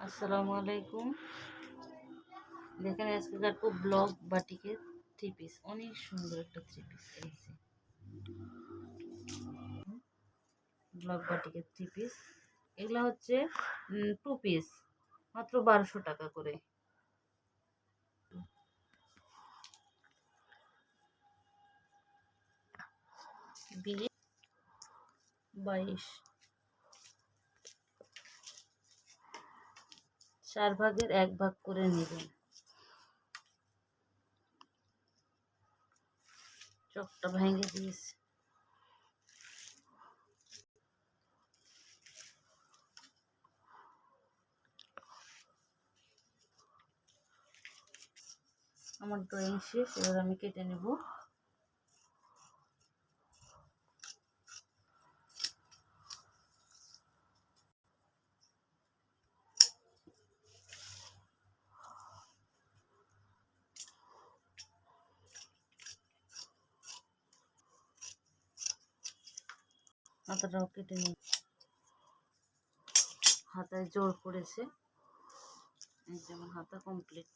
আসসালামু আলাইকুম। দেখেন আজকে কাটবো ব্লক বাটিকের থ্রি পিস। অনেক সুন্দর একটা থ্রি পিস এইছে ব্লক বাটিকের থ্রি পিস। এগুলো হচ্ছে টু পিস, মাত্র 1200 টাকা করে। বিয়ে 22 4 ভাগের 1 ভাগ করে নেবেন। চকটা ভেঙে দিয়েছি। আমার ড্রয়িং শেষ, এবার আমি কেটে নেব। হাতাটাও কেটে নিই। হাতায় জোর পড়েছে, এই যেমন হাতা কমপ্লিট।